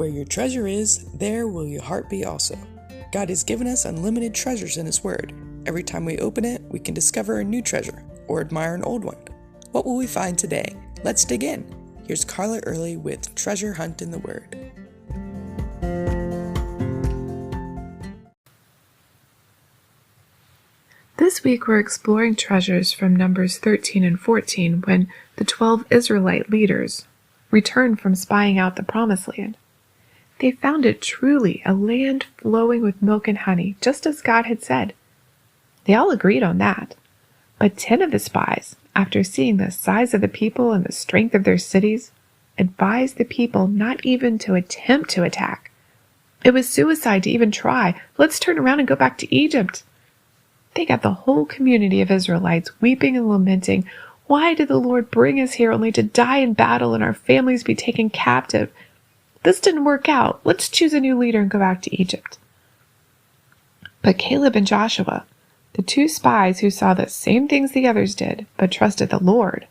Where your treasure is, there will your heart be also. God has given us unlimited treasures in His Word. Every time we open it, we can discover a new treasure or admire an old one. What will we find today? Let's dig in. Here's Carla Early with Treasure Hunt in the Word. This week we're exploring treasures from Numbers 13 and 14 when the 12 Israelite leaders returned from spying out the Promised Land. They found it truly a land flowing with milk and honey, just as God had said. They all agreed on that. But 10 of the spies, after seeing the size of the people and the strength of their cities, advised the people not even to attempt to attack. It was suicide to even try. Let's turn around and go back to Egypt. They got the whole community of Israelites weeping and lamenting. Why did the Lord bring us here only to die in battle and our families be taken captive? This didn't work out. Let's choose a new leader and go back to Egypt. But Caleb and Joshua, the two spies who saw the same things the others did, but trusted the Lord,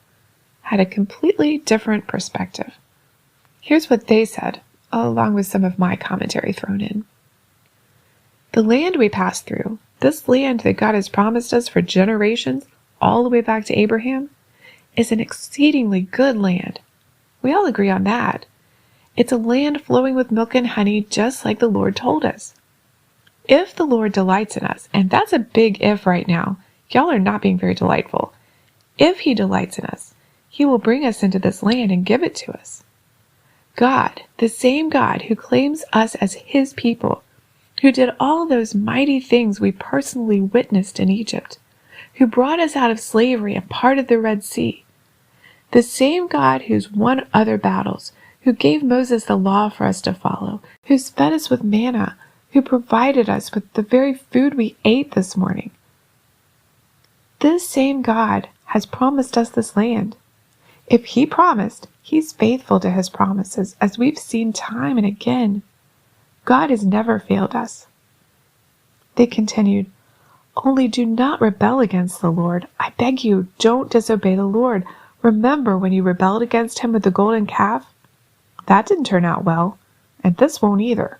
had a completely different perspective. Here's what they said, along with some of my commentary thrown in. The land we passed through, this land that God has promised us for generations, all the way back to Abraham, is an exceedingly good land. We all agree on that. It's a land flowing with milk and honey, just like the Lord told us. If the Lord delights in us, and that's a big if right now, y'all are not being very delightful. If He delights in us, He will bring us into this land and give it to us. God, the same God who claims us as His people, who did all those mighty things we personally witnessed in Egypt, who brought us out of slavery and parted the Red Sea, the same God who's won other battles, who gave Moses the law for us to follow, who's fed us with manna, who provided us with the very food we ate this morning. This same God has promised us this land. If He promised, He's faithful to His promises, as we've seen time and again. God has never failed us. They continued, "Only do not rebel against the Lord. I beg you, don't disobey the Lord. Remember when you rebelled against Him with the golden calf? That didn't turn out well, and this won't either.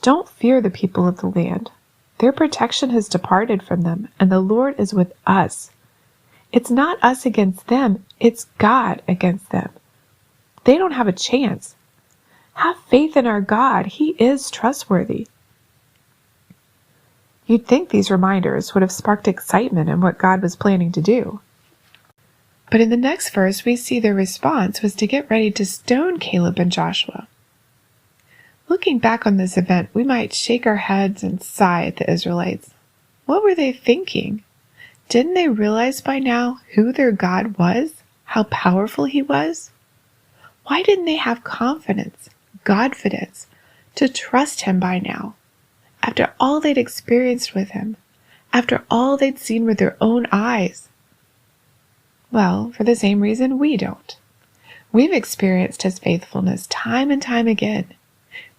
Don't fear the people of the land. Their protection has departed from them, and the Lord is with us. It's not us against them, it's God against them. They don't have a chance. Have faith in our God. He is trustworthy." You'd think these reminders would have sparked excitement in what God was planning to do. But in the next verse, we see their response was to get ready to stone Caleb and Joshua. Looking back on this event, we might shake our heads and sigh at the Israelites. What were they thinking? Didn't they realize by now who their God was? How powerful He was? Why didn't they have confidence, Godfidence, to trust Him by now? After all they'd experienced with Him, after all they'd seen with their own eyes? Well, for the same reason we don't. We've experienced His faithfulness time and time again.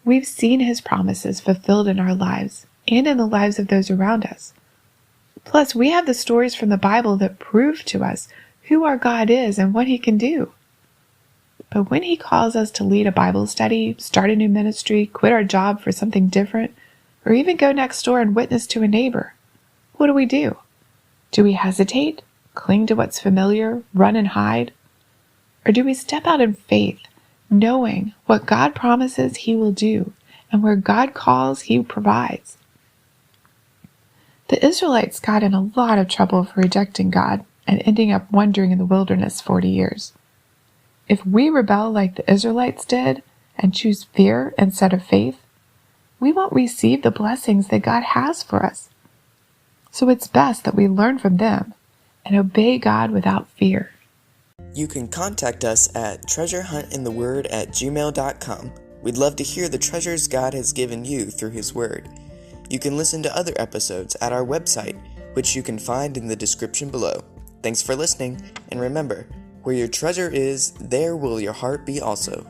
We've seen His promises fulfilled in our lives and in the lives of those around us. Plus, we have the stories from the Bible that prove to us who our God is and what He can do. But when He calls us to lead a Bible study, start a new ministry, quit our job for something different, or even go next door and witness to a neighbor, what do? Do we hesitate? Cling to what's familiar, run and hide? Or do we step out in faith, knowing what God promises He will do, and where God calls, He provides? The Israelites got in a lot of trouble for rejecting God and ending up wandering in the wilderness 40 years. If we rebel like the Israelites did and choose fear instead of faith, we won't receive the blessings that God has for us. So it's best that we learn from them and obey God without fear. You can contact us at treasurehuntintheword@gmail.com. We'd love to hear the treasures God has given you through His Word. You can listen to other episodes at our website, which you can find in the description below. Thanks for listening, and remember, where your treasure is, there will your heart be also.